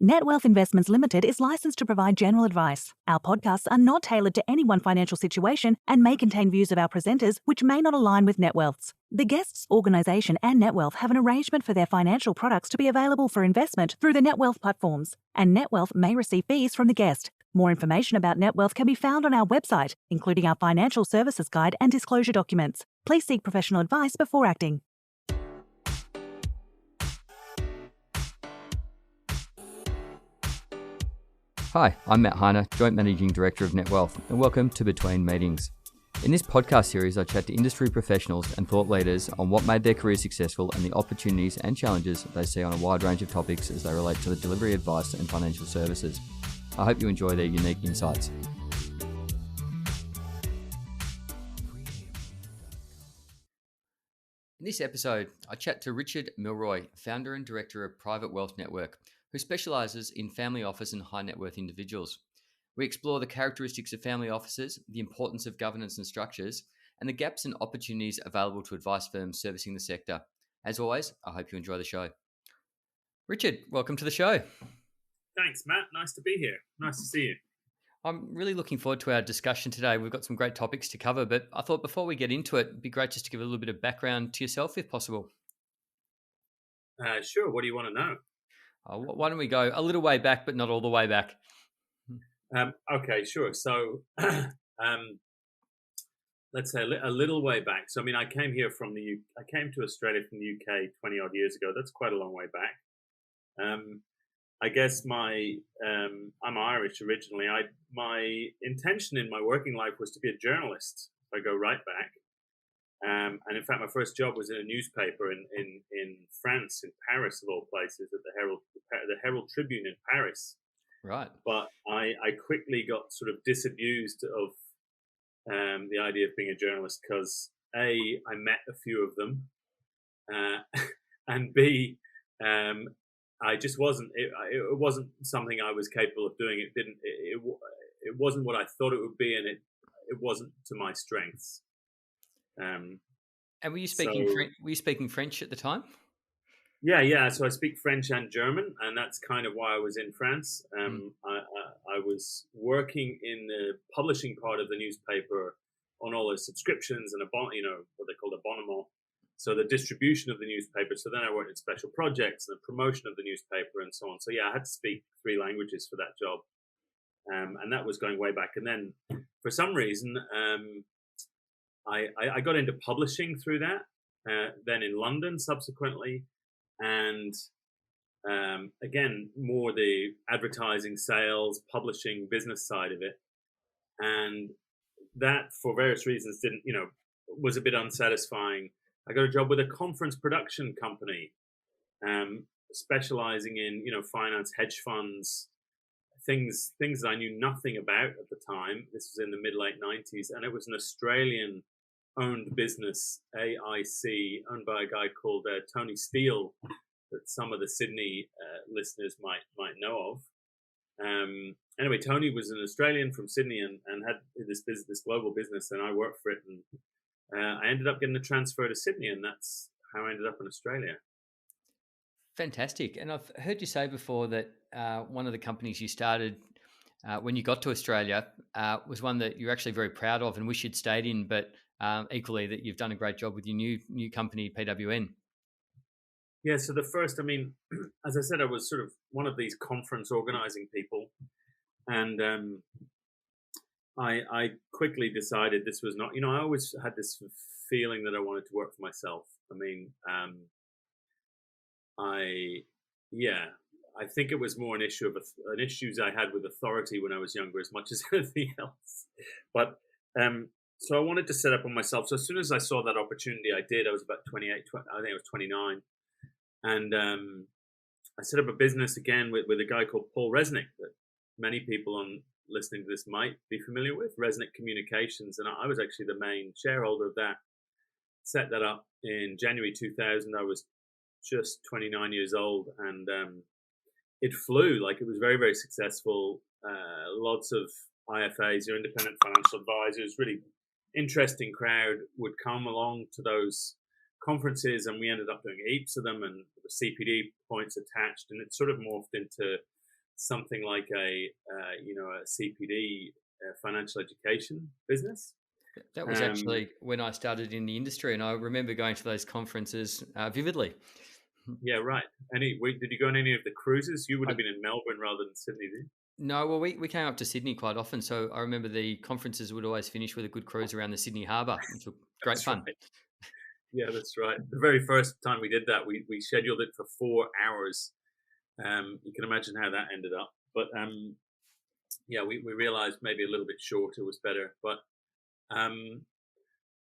Net Wealth Investments Limited is licensed to provide general advice. Our podcasts are not tailored to any one financial situation and may contain views of our presenters which may not align with Net Wealth's. The guests, organisation and Net Wealth have an arrangement for their financial products to be available for investment through the Net Wealth platforms, and Net Wealth may receive fees from the guest. More information about Net Wealth can be found on our website, including our financial services guide and disclosure documents. Please seek professional advice before acting. Hi, I'm Matt Heiner, Joint Managing Director of Net Wealth, and welcome to Between Meetings. In this podcast series, I chat to industry professionals and thought leaders on what made their careers successful and the opportunities and challenges they see on a wide range of topics as they relate to the delivery of advice and financial services. I hope you enjoy their unique insights. In this episode, I chat to Richard Milroy, founder and director of Private Wealth Network, who specialises in family office and high net worth individuals. We explore the characteristics of family offices, the importance of governance and structures, and the gaps and opportunities available to advice firms servicing the sector. As always, I hope you enjoy the show. Richard, welcome to the show. Thanks, Matt. Nice to be here. Nice to see you. I'm really looking forward to our discussion today. We've got some great topics to cover, but I thought before we get into it, it'd be great just to give a little bit of background to yourself, if possible. Sure. What do you want to know? Why don't we go a little way back, but not all the way back? Okay, sure. So let's say a little way back. So, I came here I came to Australia from the UK 20 odd years ago. That's quite a long way back. I guess I'm Irish originally. My intention in my working life was to be a journalist. If I go right back. And in fact, my first job was in a newspaper in France, in Paris, of all places, at the Herald Tribune in Paris. Right. But I quickly got sort of disabused of the idea of being a journalist because A, I met a few of them, and B, I just wasn't. It wasn't something I was capable of doing. It wasn't what I thought it would be, and it wasn't to my strengths. And were you speaking French at the time? Yeah. So I speak French and German, and that's kind of why I was in France. I was working in the publishing part of the newspaper on all the subscriptions and what they call abonnement. So the distribution of the newspaper. So then I worked in special projects and the promotion of the newspaper and so on. So yeah, I had to speak 3 languages for that job, and that was going way back. And then for some reason, I got into publishing through that, then in London subsequently, and again, more the advertising, sales, publishing, business side of it. And that, for various reasons, was a bit unsatisfying. I got a job with a conference production company, specializing in, finance, hedge funds, things that I knew nothing about at the time. This was in the mid-late 90s, and it was an Australian-owned business, AIC, owned by a guy called Tony Steele, that some of the Sydney listeners might know of. Anyway, Tony was an Australian from Sydney and had this global business, and I worked for it, and I ended up getting a transfer to Sydney, and that's how I ended up in Australia. Fantastic. And I've heard you say before that one of the companies you started when you got to Australia was one that you're actually very proud of and wish you'd stayed in, but equally that you've done a great job with your new company, PWN. Yeah, so the first, as I said, I was sort of one of these conference organizing people, and I quickly decided this was not, I always had this feeling that I wanted to work for myself. I think it was more an issues I had with authority when I was younger, as much as anything else. But so I wanted to set up on myself. So as soon as I saw that opportunity, I did. I was about 28, I think I was 29. And I set up a business again with a guy called Paul Resnick that many people listening to this might be familiar with, Resnick Communications. And I was actually the main shareholder of that. Set that up in January 2000. I was just 29 years old, and it flew. Like, it was very, very successful. Lots of IFAs, your independent financial advisors, really interesting crowd would come along to those conferences, and we ended up doing heaps of them, and there were CPD points attached, and it sort of morphed into something like a CPD, financial education business. That was actually when I started in the industry, and I remember going to those conferences vividly. Yeah, right. Did you go on any of the cruises? You would I, have been in Melbourne rather than Sydney, did you? no, well, we came up to Sydney quite often, so I remember the conferences would always finish with a good cruise around the Sydney Harbour, which was great That's fun. right. Yeah, that's right. The very first time we did that, we scheduled it for 4 hours. You can imagine how that ended up. But yeah, we realized maybe a little bit shorter was better. But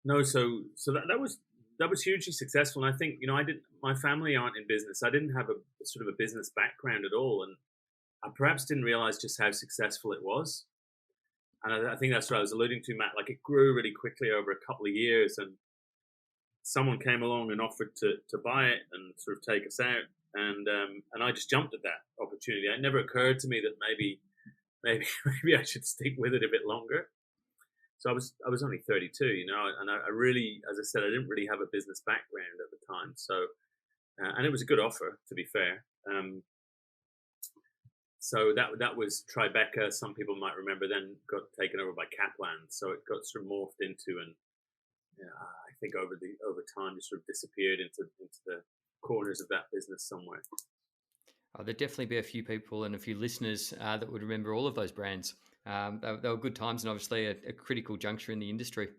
no, so that was hugely successful. And I think, my family aren't in business. I didn't have a sort of a business background at all. And I perhaps didn't realize just how successful it was. And I think that's what I was alluding to, Matt. Like, it grew really quickly over a couple of years, and someone came along and offered to buy it and sort of take us out. And I just jumped at that opportunity. It never occurred to me that maybe I should stick with it a bit longer. So I was only 32, and I really, as I said, I didn't really have a business background at the time. So, and it was a good offer, to be fair. So that was Tribeca. Some people might remember, then got taken over by Kaplan. So it got sort of morphed into, and I think over time just sort of disappeared into the corners of that business somewhere. There'd definitely be a few people and a few listeners that would remember all of those brands. They were good times, and obviously a critical juncture in the industry.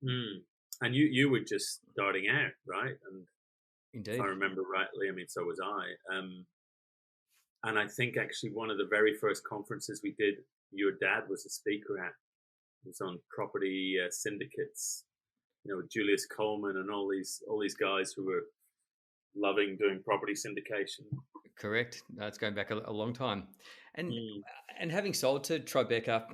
And you were just starting out, right? And Indeed, if I remember rightly, I mean, so was I. And I think actually one of the very first conferences we did, your dad was a speaker at. It was on property syndicates, Julius Coleman and all these guys who were loving doing property syndication. Correct. It's going back a long time. And having sold to Tribeca,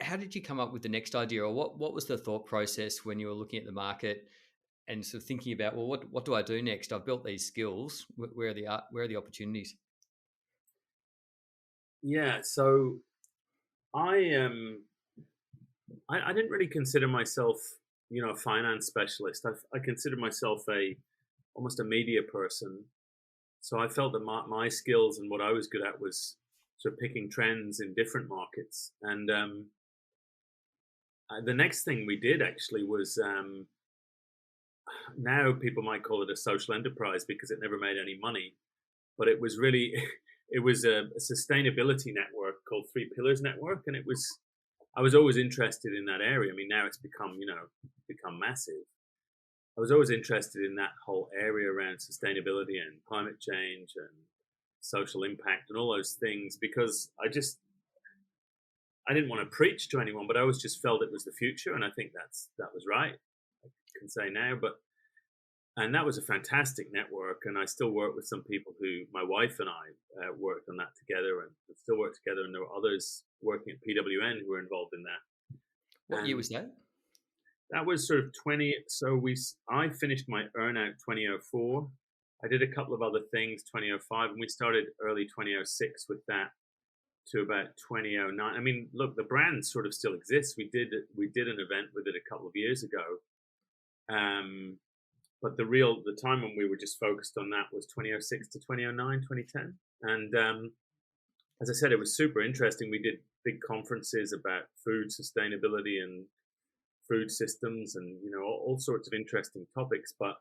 how did you come up with the next idea, or what was the thought process when you were looking at the market and sort of thinking about, well, what do I do next? I've built these skills. Where are the opportunities? Yeah, so I didn't really consider myself, a finance specialist. I considered myself almost a media person. So I felt that my skills and what I was good at was sort of picking trends in different markets. And the next thing we did actually was, now people might call it a social enterprise because it never made any money, but it was really it was a sustainability network called Three Pillars Network, and I was always interested in that area. I mean, now it's become massive. I was always interested in that whole area around sustainability and climate change and social impact and all those things, because I didn't want to preach to anyone, but I always just felt it was the future, and I think that was right. I can say now, and that was a fantastic network, and I still work with some people who my wife and I worked on that together, and still work together, and there were others working at PWN who were involved in that. What year was that? That was sort of 20. So I finished my earnout 2004. I did a couple of other things 2005, and we started early 2006 with that to about 2009. I mean, look, the brand sort of still exists. We did an event with it a couple of years ago. But the time when we were just focused on that was 2006 to 2009, 2010. And as I said, it was super interesting. We did big conferences about food sustainability and food systems and, all sorts of interesting topics. But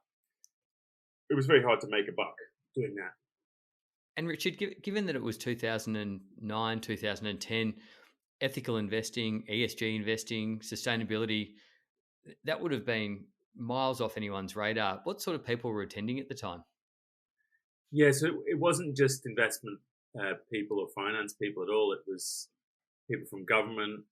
it was very hard to make a buck doing that. And Richard, given that it was 2009, 2010, ethical investing, ESG investing, sustainability, that would have been miles off anyone's radar. What sort of people were attending at the time? Yeah, so it wasn't just investment people or finance people at all. It was people from government,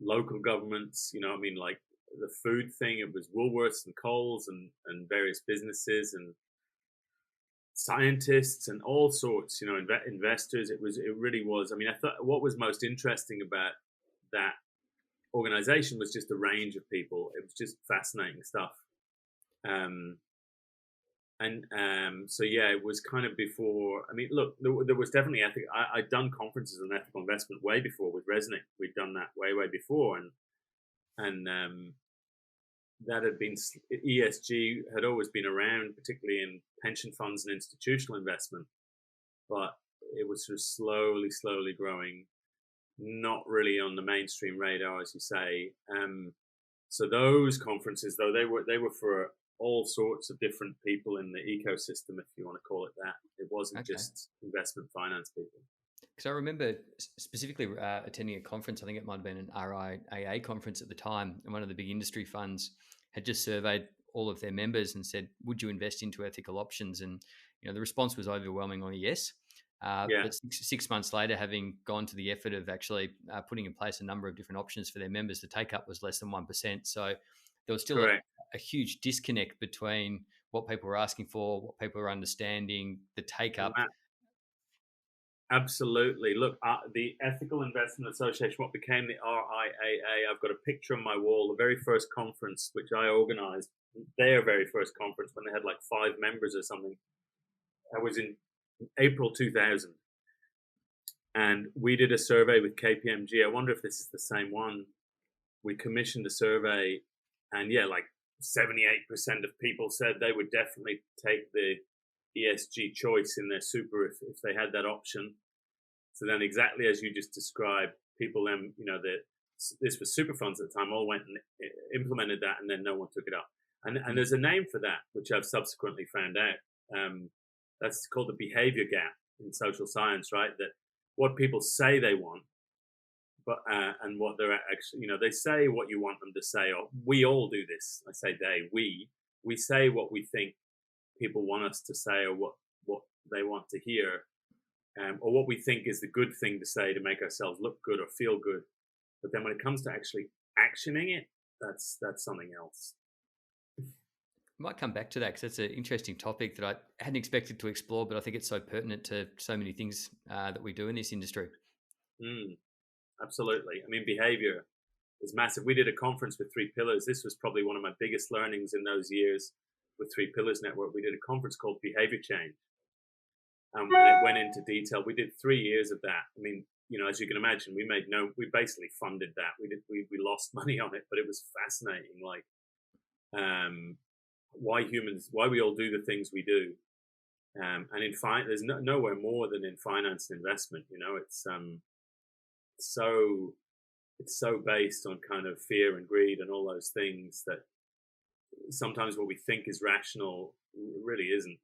local governments, like the food thing. It was Woolworths and Coles and various businesses and scientists and all sorts, investors. It really was. I mean, I thought what was most interesting about that organization was just the range of people. It was just fascinating stuff. So yeah, it was kind of before. I mean, look, there was definitely ethical. I'd done conferences on ethical investment way before with Resnick. We'd done that way before, and that had been ESG had always been around, particularly in pension funds and institutional investment. But it was sort of slowly growing, not really on the mainstream radar, as you say. So those conferences, though, they were for all sorts of different people in the ecosystem, if you want to call it that. It wasn't just investment finance people. Because I remember specifically attending a conference, I think it might have been an RIAA conference at the time, and one of the big industry funds had just surveyed all of their members and said, would you invest into ethical options? And the response was overwhelmingly yes. But 6 months later, having gone to the effort of actually putting in place a number of different options for their members, the take-up was less than 1%. So there was still a huge disconnect between what people were asking for, what people were understanding, the take-up. Absolutely. Look, the Ethical Investment Association, what became the RIAA, I've got a picture on my wall, the very first conference which I organized, their very first conference when they had like 5 members or something. I was in April 2000. And we did a survey with KPMG. I wonder if this is the same one. We commissioned a survey, and like 78% of people said they would definitely take the ESG choice in their super if they had that option. So then, exactly as you just described, people then, this was super funds at the time, all went and implemented that, and then no one took it up. And there's a name for that, which I've subsequently found out. That's called the behavior gap in social science, right? That what people say they want, but and what they're actually, they say what you want them to say, or we all do this. I say we say what we think people want us to say, or what they want to hear, or what we think is the good thing to say to make ourselves look good or feel good. But then when it comes to actually actioning it, that's something else. I might come back to that because that's an interesting topic that I hadn't expected to explore, but I think it's so pertinent to so many things that we do in this industry. Absolutely. I mean, behavior is massive. We did a conference with 3 Pillars. This was probably one of my biggest learnings in those years with 3 Pillars Network. We did a conference called Behavior Change. And it went into detail. We did 3 years of that. I mean, as you can imagine, we basically funded that. We lost money on it, but it was fascinating. Like, why we all do the things we do. And in there's nowhere more than in finance and investment. It's so based on kind of fear and greed and all those things that sometimes what we think is rational really isn't.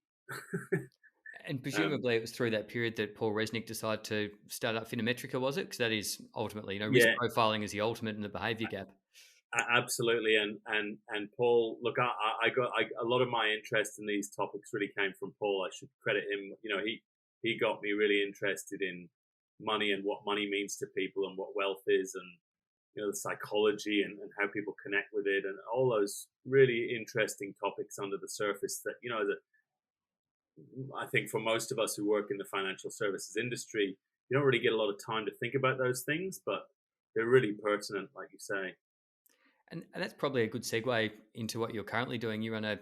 And presumably it was through that period that Paul Resnick decided to start up Phenometrica, was it? Because that is ultimately, risk profiling is the ultimate in the behavior gap. Absolutely, and Paul, look, I got a lot of my interest in these topics really came from Paul. I should credit him. He got me really interested in money and what money means to people and what wealth is, and the psychology and how people connect with it, and all those really interesting topics under the surface that I think for most of us who work in the financial services industry, you don't really get a lot of time to think about those things, but they're really pertinent, like you say. And that's probably a good segue into what you're currently doing. You run a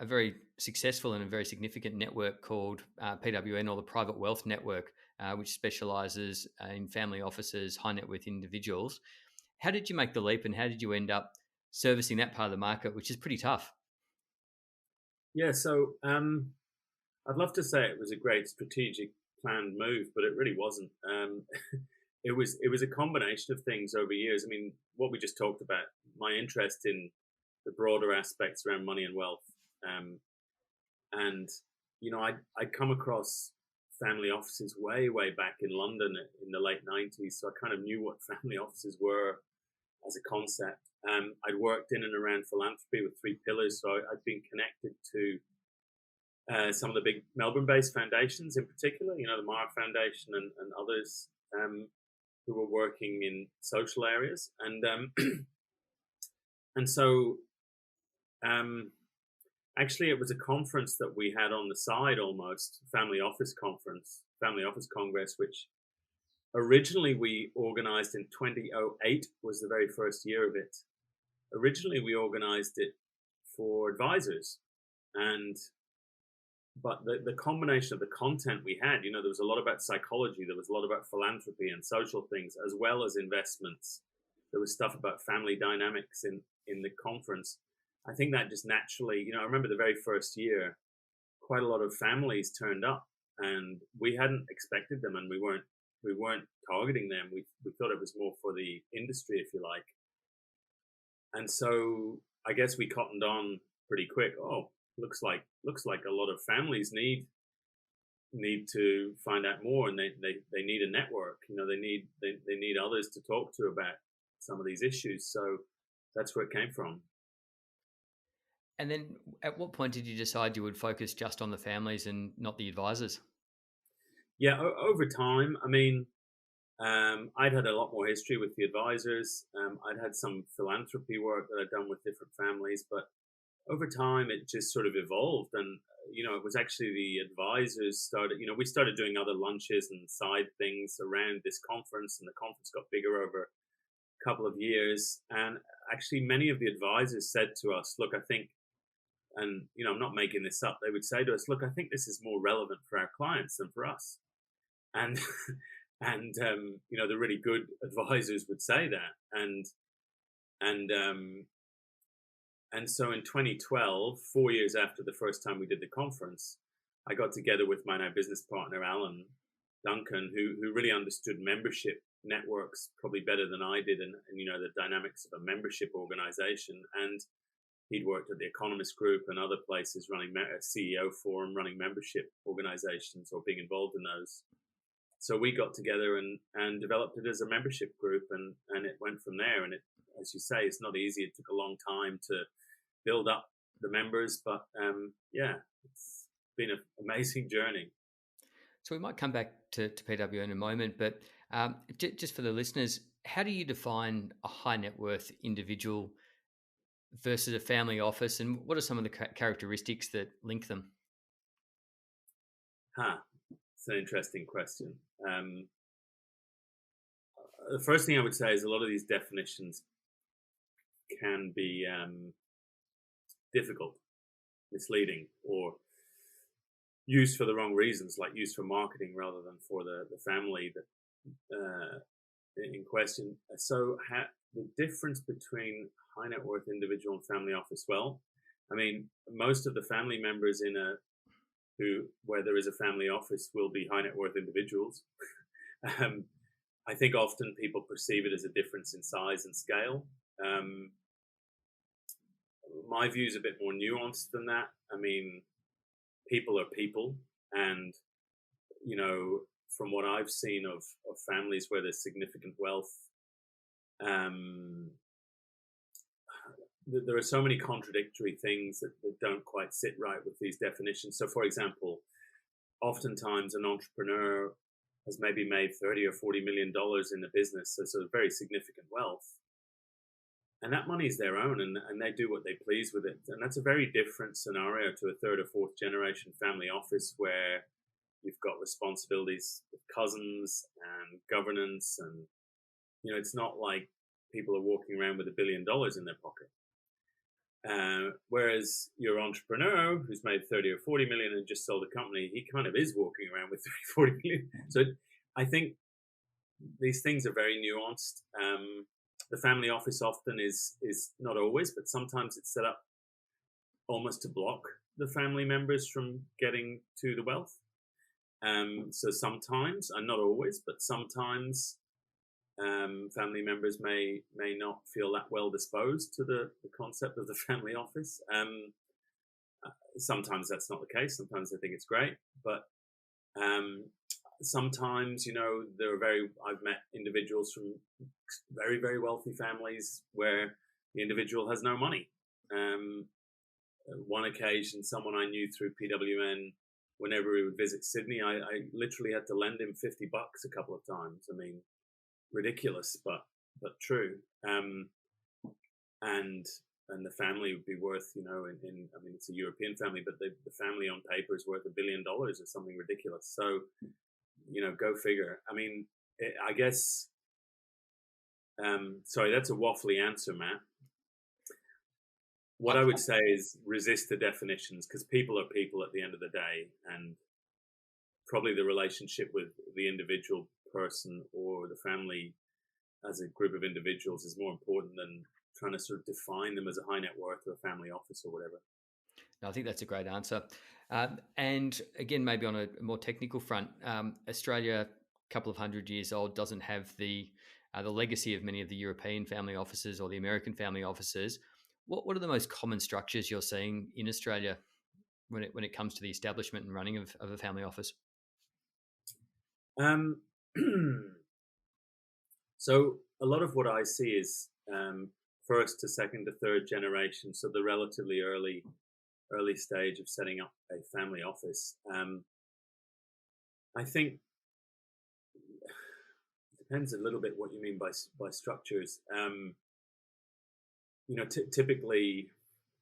very successful and a very significant network called PWN, or the Private Wealth Network, which specializes in family offices, high net worth individuals. How did you make the leap, and how did you end up servicing that part of the market, which is pretty tough? Yeah, so I'd love to say it was a great strategic planned move, but it really wasn't. It was a combination of things over years. I mean, what we just talked about, my interest in the broader aspects around money and wealth. And I'd come across family offices way back in London in the late 90s. So I kind of knew what family offices were as a concept. I'd worked in and around philanthropy with 3 Pillars. So I'd been connected to some of the big Melbourne-based foundations in particular, the Mara Foundation and others, who were working in social areas. And so actually it was a conference that we had on the side, almost family office congress, which originally we organized in 2008 was the very first year of it. Originally we organized it for advisors, but the combination of the content we had, there was a lot about psychology, there was a lot about philanthropy and social things, as well as investments. There was stuff about family dynamics in the conference. I think that just naturally, I remember the very first year, quite a lot of families turned up, and we hadn't expected them, and we weren't targeting them. We thought it was more for the industry, if you like. And so I guess we cottoned on pretty quick. Oh, looks like a lot of families need to find out more, and they need a network. They need others to talk to about some of these issues. So that's where it came from. And then at what point did you decide you would focus just on the families and not the advisors? Yeah, over time, I mean, I'd had a lot more history with the advisors. I'd had some philanthropy work that I'd done with different families, but over time it just sort of evolved. And, it was actually the advisors started, we started doing other lunches and side things around this conference, and the conference got bigger over a couple of years. And actually many of the advisors said to us, look, I think, and, I'm not making this up, they would say to us, look, I think this is more relevant for our clients than for us. And and the really good advisors would say that. And so in 2012, 4 years after the first time we did the conference, I got together with my now business partner Alan Duncan, who really understood membership networks probably better than I did, and the dynamics of a membership organization. And he'd worked at the Economist Group and other places running a CEO forum, running membership organizations or being involved in those. So we got together and developed it as a membership group, and it went from there. And it, as you say, it's not easy. It took a long time to build up the members, but it's been an amazing journey. So we might come back to PW in a moment, but just for the listeners, how do you define a high net worth individual versus a family office, and what are some of the characteristics that link them? It's an interesting question. The first thing I would say is a lot of these definitions can be difficult, misleading, or used for the wrong reasons, like used for marketing rather than for the family that in question. So the difference between high net worth individual and family office, well, I mean, most of the family members where there is a family office will be high net worth individuals. I think often people perceive it as a difference in size and scale. My view is a bit more nuanced than that. I mean, people are people, and from what I've seen of families where there's significant wealth, there are so many contradictory things that don't quite sit right with these definitions. So, for example, oftentimes an entrepreneur has maybe made $30 or $40 million in the business, so very significant wealth. And that money is their own, and they do what they please with it. And that's a very different scenario to a third or fourth generation family office where you've got responsibilities with cousins and governance. And, it's not like people are walking around with $1 billion in their pocket. Whereas your entrepreneur who's made 30 or 40 million and just sold a company, he kind of is walking around with 30, 40 million. So I think these things are very nuanced. The family office often is not always, but sometimes it's set up almost to block the family members from getting to the wealth. So sometimes, and not always, but sometimes family members may not feel that well disposed to the concept of the family office. Sometimes that's not the case. Sometimes they think it's great, but sometimes, I've met individuals from very, very wealthy families where the individual has no money. One occasion, someone I knew through PWN, whenever he would visit Sydney, I literally had to lend him $50 a couple of times. I mean, ridiculous, but true. And the family would be worth, it's a European family, but the family on paper is worth $1 billion or something ridiculous. So, go figure. I mean, I guess, sorry, that's a waffly answer, Matt. What I would say is resist the definitions, because people are people at the end of the day, and probably the relationship with the individual person or the family as a group of individuals is more important than trying to sort of define them as a high net worth or a family office or whatever. No, I think that's a great answer. And again, maybe on a more technical front, Australia, a couple of 100 years old, doesn't have the legacy of many of the European family offices or the American family offices. What are the most common structures you're seeing in Australia when it comes to the establishment and running of a family office? Um, so a lot of what I see is first to second to third generation, so the relatively early stage of setting up a family office. I think it depends a little bit what you mean by structures. Typically,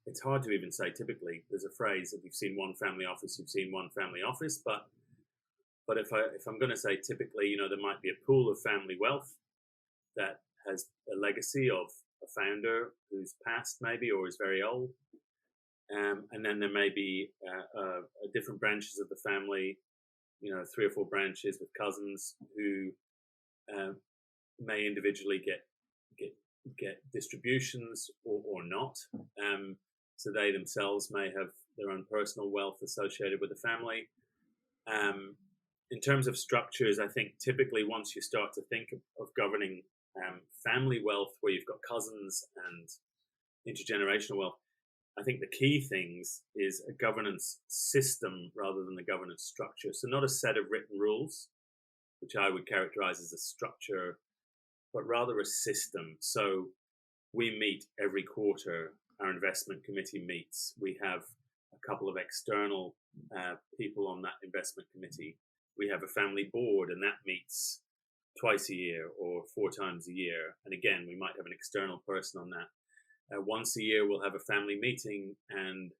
it's hard to even say typically. There's a phrase that you've seen one family office, you've seen one family office, but if I'm going to say typically, there might be a pool of family wealth that has a legacy of a founder who's passed maybe or is very old, and then there may be different branches of the family, 3 or 4 branches with cousins who may individually get distributions or not. So they themselves may have their own personal wealth associated with the family. In terms of structures, I think typically once you start to think of governing family wealth, where you've got cousins and intergenerational wealth, I think the key things is a governance system rather than the governance structure. So not a set of written rules, which I would characterize as a structure, but rather a system. So we meet every quarter. Our investment committee meets. We have a couple of external people on that investment committee. We have a family board, and that meets twice a year or 4 times a year. And again, we might have an external person on that. Once a year, we'll have a family meeting, and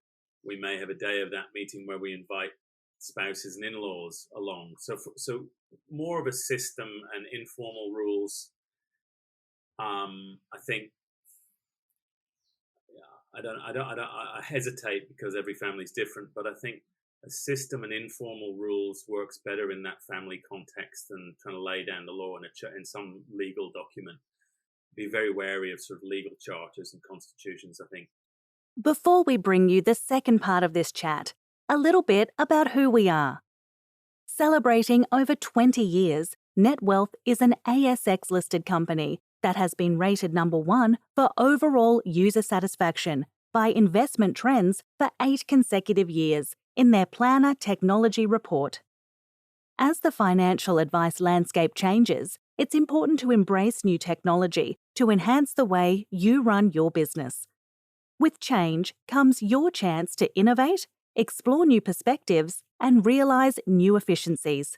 we may have a day of that meeting where we invite spouses and in-laws along. So more of a system and informal rules. I think I hesitate because every family is different, but I think a system and informal rules works better in that family context than trying to lay down the law in some legal document. Be very wary of sort of legal charters and constitutions, I think. Before we bring you the second part of this chat, a little bit about who we are. Celebrating over 20 years, NetWealth is an ASX-listed company that has been rated number 1 for overall user satisfaction by Investment Trends for 8 consecutive years in their Planner Technology Report. As the financial advice landscape changes, it's important to embrace new technology to enhance the way you run your business. With change comes your chance to innovate, explore new perspectives, and realize new efficiencies.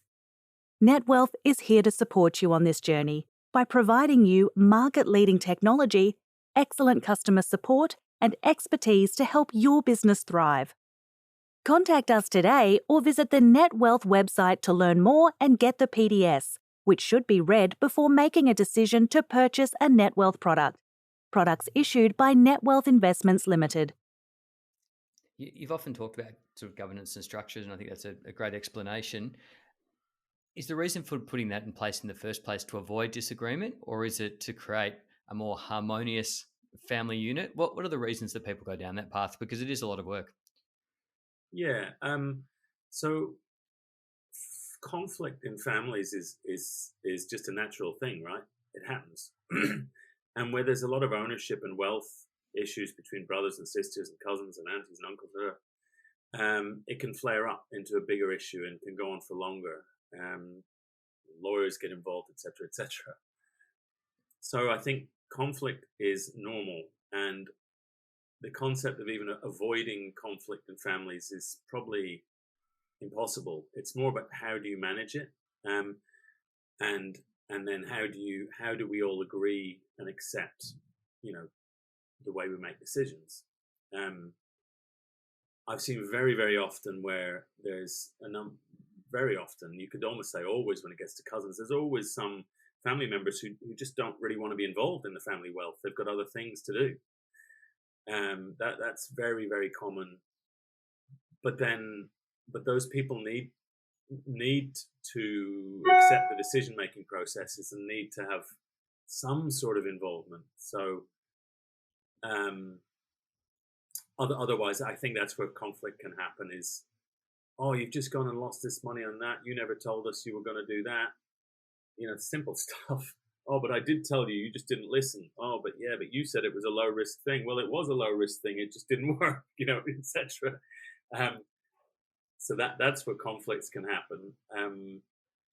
NetWealth is here to support you on this journey by providing you market-leading technology, excellent customer support, and expertise to help your business thrive. Contact us today or visit the NetWealth website to learn more and get the PDS, which should be read before making a decision to purchase a NetWealth product. Products issued by NetWealth Investments Limited. You've often talked about sort of governance and structures, and I think that's a great explanation. Is the reason for putting that in place in the first place to avoid disagreement, or is it to create a more harmonious family unit? What are the reasons that people go down that path? Because it is a lot of work. Yeah. So conflict in families is just a natural thing, right? It happens. And where there's a lot of ownership and wealth issues between brothers and sisters and cousins and aunties and uncles, it can flare up into a bigger issue and can go on for longer. Lawyers get involved, etc., etc. So I think conflict is normal, and the concept of even avoiding conflict in families is probably impossible. It's more about how do you manage it, and then how do we all agree and accept, the way we make decisions. I've seen very, very often where there's very often, you could almost say always, when it gets to cousins, there's always some family members who just don't really want to be involved in the family wealth. They've got other things to do. That's very, very common. But those people need to accept the decision-making processes and need to have some sort of involvement. So otherwise, I think that's where conflict can happen is, oh, you've just gone and lost this money on that. You never told us you were going to do that. Simple stuff. Oh, but I did tell you, you just didn't listen. Oh, but yeah, but you said it was a low risk thing. Well, it was a low risk thing. It just didn't work, etc. So that's where conflicts can happen.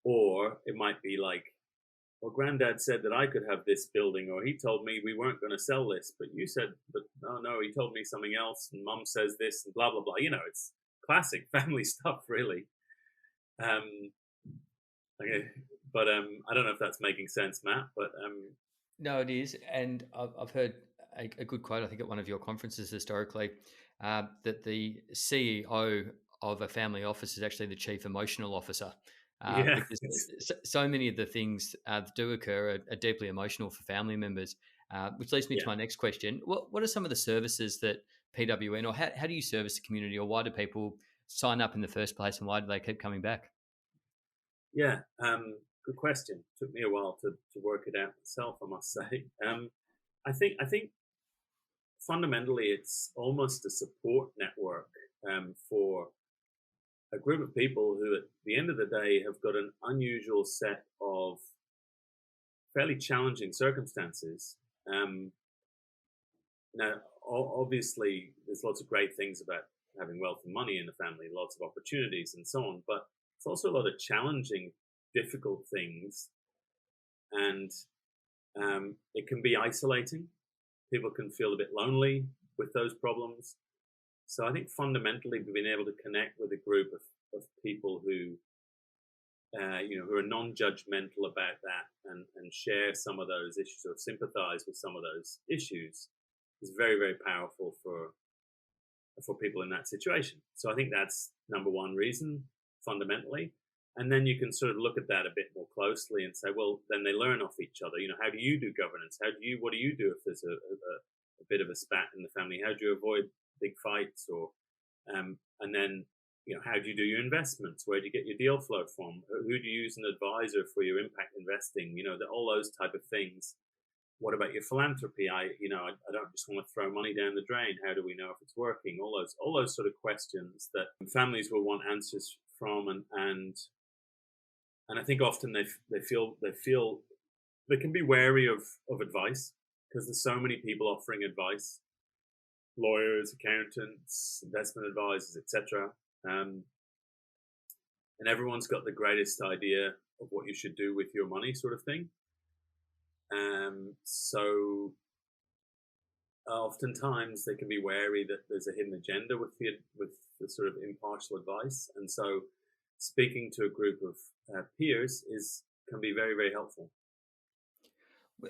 Or it might be like, well, Granddad said that I could have this building, or he told me we weren't going to sell this, but you said, but no, he told me something else, and Mum says this, and blah blah blah. It's classic family stuff, really. Okay, but I don't know if that's making sense, Matt. But No, it is, and I've heard a good quote. I think at one of your conferences historically, that the CEO of a family office is actually the chief emotional officer. yeah, Because so many of the things that do occur are deeply emotional for family members, which leads me to yeah. my next question. What are some of the services that PWN, or how do you service the community, or why do people sign up in the first place, and why do they keep coming back? Yeah, good question. Took me a while to work it out myself, I must say. I think fundamentally it's almost a support network for a group of people who, at the end of the day, have got an unusual set of fairly challenging circumstances. Now, obviously, there's lots of great things about having wealth and money in the family, lots of opportunities and so on, but it's also a lot of challenging, difficult things, and it can be isolating. People can feel a bit lonely with those problems. So I think fundamentally, we've been able to connect with a group of people who, who are non-judgmental about that and share some of those issues or sympathize with some of those issues is very, very powerful for people in that situation. So I think that's number one reason, fundamentally. And then you can sort of look at that a bit more closely and say, well, then they learn off each other. How do you do governance? What do you do if there's a bit of a spat in the family? How do you avoid big fights? Or, and then, how do you do your investments? Where do you get your deal flow from? Who do you use an advisor for your impact investing? All those type of things. What about your philanthropy? I don't just want to throw money down the drain. How do we know if it's working? All those sort of questions that families will want answers from, and I think often they feel they can be wary of advice because there's so many people offering advice, lawyers, accountants, investment advisors, etc. And everyone's got the greatest idea of what you should do with your money, sort of thing. So oftentimes they can be wary that there's a hidden agenda with the sort of impartial advice, and so speaking to a group of peers can be very, very helpful.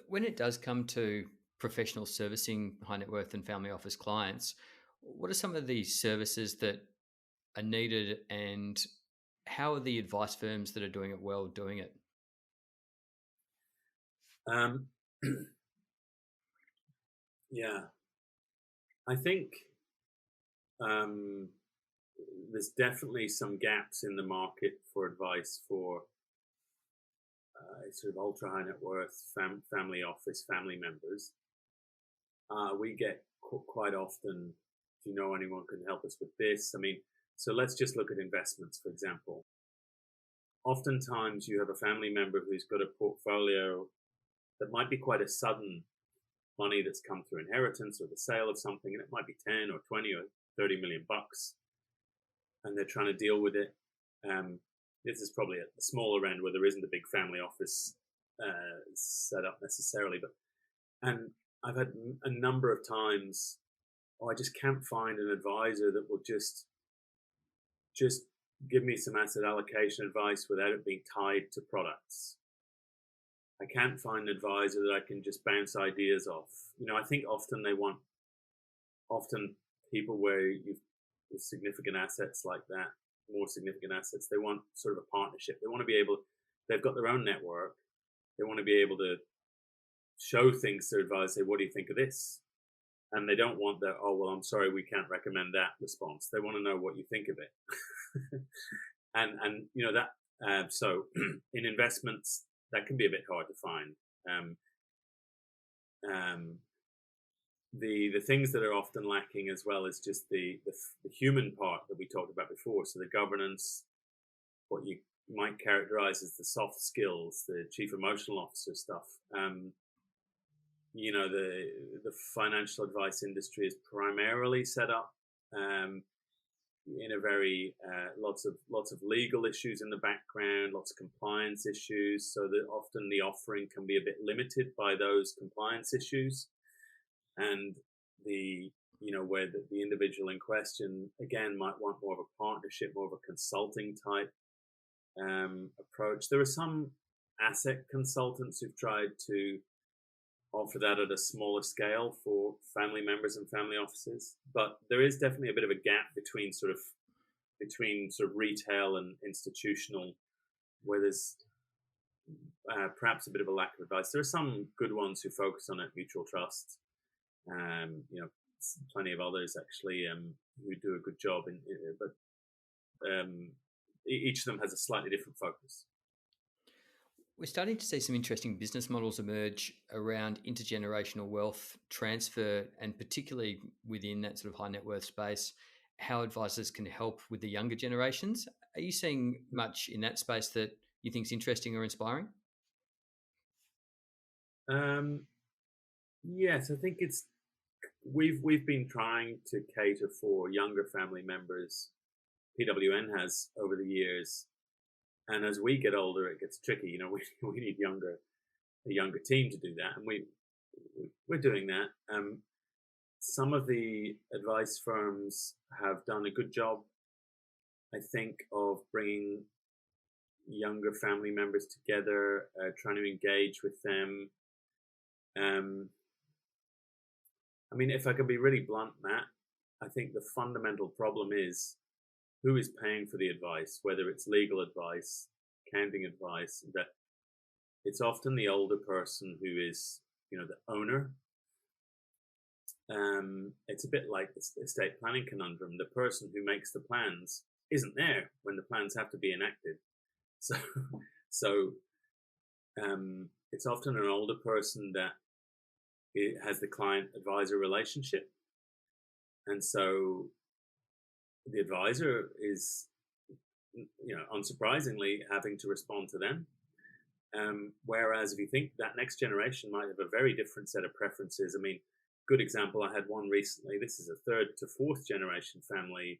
When it does come to professional servicing high net worth and family office clients, what are some of the services that are needed, and how are the advice firms that are doing it well doing it? Yeah, I think there's definitely some gaps in the market for advice for sort of ultra high net worth family office family members. We get quite often, do you know anyone can help us with this? I mean, so let's just look at investments, for example. Oftentimes you have a family member who's got a portfolio that might be quite a sudden money that's come through inheritance or the sale of something, and it might be 10 or 20 or 30 million bucks, and they're trying to deal with it. This is probably at the smaller end where there isn't a big family office set up necessarily, and I've had a number of times, I just can't find an advisor that will just give me some asset allocation advice without it being tied to products. I can't find an advisor that I can just bounce ideas off. I think often they want people where you've significant assets like that, more significant assets. They want sort of a partnership. They want to be able, they've got their own network. They want to be able to show things to advise, say, what do you think of this? And they don't want the, oh, well, I'm sorry, we can't recommend that response. They want to know what you think of it. and that, so in investments, that can be a bit hard to find. the things that are often lacking as well is just the human part that we talked about before. So the governance, what you might characterize as the soft skills, the chief emotional officer stuff. The financial advice industry is primarily set up um, in a very lots of legal issues in the background, lots of compliance issues, so that often the offering can be a bit limited by those compliance issues, and where the individual in question again might want more of a partnership, more of a consulting type approach. There are some asset consultants who've tried to offer that at a smaller scale for family members and family offices, but there is definitely a bit of a gap between sort of retail and institutional, where there's perhaps a bit of a lack of advice. There are some good ones who focus on it, mutual trust, plenty of others actually who do a good job but each of them has a slightly different focus. We're starting to see some interesting business models emerge around intergenerational wealth transfer, and particularly within that sort of high net worth space, how advisors can help with the younger generations. Are you seeing much in that space that you think is interesting or inspiring? Yes, I think we've been trying to cater for younger family members. PWN has over the years, and as we get older, it gets tricky. We need a younger team to do that, and we're doing that. Some of the advice firms have done a good job, I think, of bringing younger family members together, trying to engage with them. If I can be really blunt, Matt, I think the fundamental problem is who is paying for the advice, whether it's legal advice, accounting advice. That it's often the older person who is, the owner. It's a bit like the estate planning conundrum. The person who makes the plans isn't there when the plans have to be enacted. So it's often an older person that it has the client advisor relationship, and so the advisor is, unsurprisingly, having to respond to them. Whereas if you think that next generation might have a very different set of preferences. Good example, I had one recently. This is a third to fourth generation family.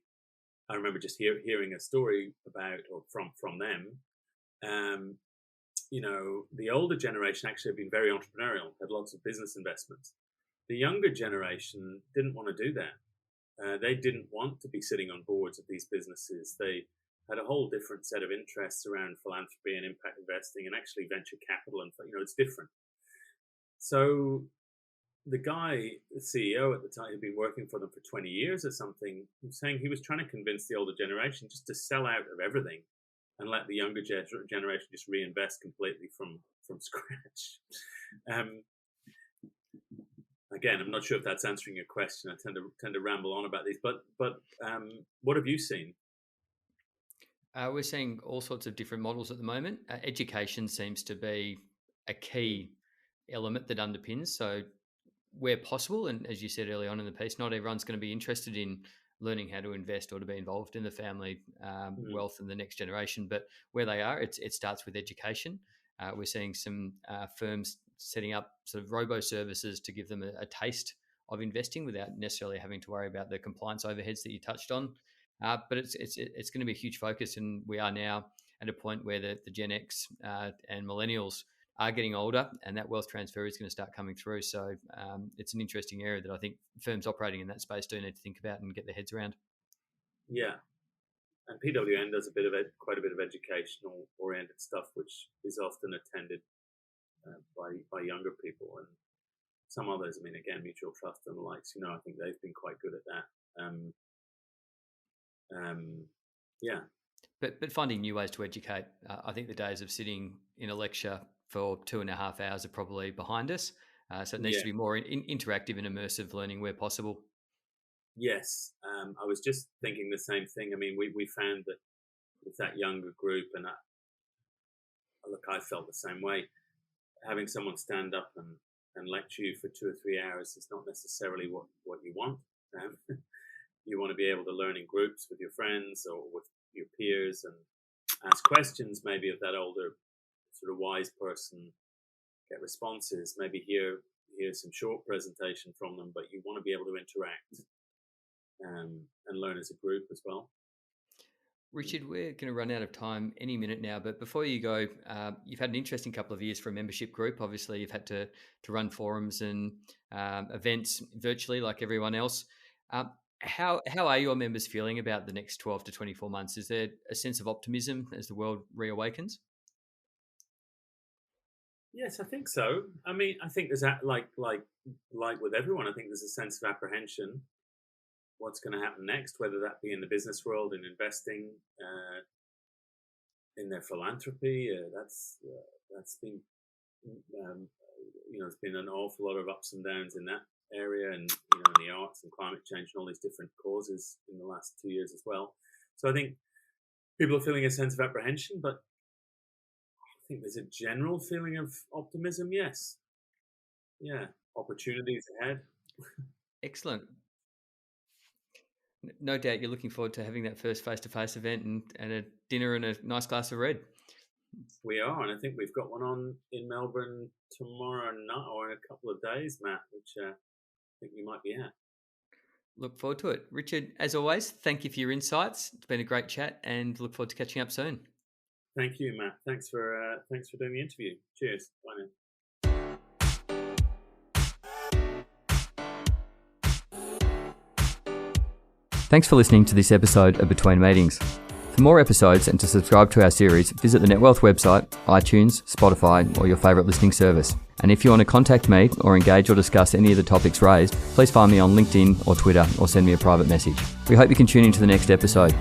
I remember just hearing a story about, or from them. The older generation actually have been very entrepreneurial, had lots of business investments. The younger generation didn't want to do that. They didn't want to be sitting on boards of these businesses. They had a whole different set of interests around philanthropy and impact investing and actually venture capital, and it's different. So the guy, the CEO at the time, who'd been working for them for 20 years or something, was saying he was trying to convince the older generation just to sell out of everything and let the younger generation just reinvest completely from scratch. Again, I'm not sure if that's answering your question. I tend to ramble on about these, but what have you seen? We're seeing all sorts of different models at the moment. Education seems to be a key element that underpins. So where possible, and as you said early on in the piece, not everyone's going to be interested in learning how to invest or to be involved in the family wealth and the next generation. But where they are, it starts with education. We're seeing some firms setting up sort of robo-services to give them a taste of investing without necessarily having to worry about the compliance overheads that you touched on. But it's going to be a huge focus, and we are now at a point where the Gen X and millennials are getting older, and that wealth transfer is going to start coming through. So it's an interesting area that I think firms operating in that space do need to think about and get their heads around. Yeah, and PWN does quite a bit of educational oriented stuff, which is often attended by younger people, and some others. Again, mutual trust and the likes. I think they've been quite good at that. Yeah. But finding new ways to educate. I think the days of sitting in a lecture for 2.5 hours are probably behind us. So it needs to be more interactive and immersive learning where possible. Yes. I was just thinking the same thing. We found that with that younger group, and I felt the same way. Having someone stand up and lecture you for 2 or 3 hours is not necessarily what you want. You want to be able to learn in groups with your friends or with your peers and ask questions maybe of that older sort of wise person, get responses, maybe hear some short presentation from them, but you want to be able to interact and learn as a group as well. Richard, we're going to run out of time any minute now, but before you go, you've had an interesting couple of years for a membership group. Obviously, you've had to run forums and events virtually like everyone else. How are your members feeling about the next 12 to 24 months? Is there a sense of optimism as the world reawakens? Yes, I think so. I mean, I think there's that, like with everyone, I think there's a sense of apprehension. What's going to happen next, whether that be in the business world, in investing, in their philanthropy. That's been, there's been an awful lot of ups and downs in that area, and in the arts and climate change and all these different causes in the last 2 years as well. So I think people are feeling a sense of apprehension, but I think there's a general feeling of optimism. Yes, yeah, opportunities ahead. Excellent. No doubt you're looking forward to having that first face-to-face event and a dinner and a nice glass of red. We are, and I think we've got one on in Melbourne tomorrow night or in a couple of days, Matt, which I think you might be at. Look forward to it. Richard, as always, thank you for your insights. It's been a great chat and look forward to catching up soon. Thank you, Matt. Thanks for doing the interview. Cheers. Bye now. Thanks for listening to this episode of Between Meetings. For more episodes and to subscribe to our series, visit the NetWealth website, iTunes, Spotify, or your favourite listening service. And if you want to contact me or engage or discuss any of the topics raised, please find me on LinkedIn or Twitter or send me a private message. We hope you can tune into the next episode.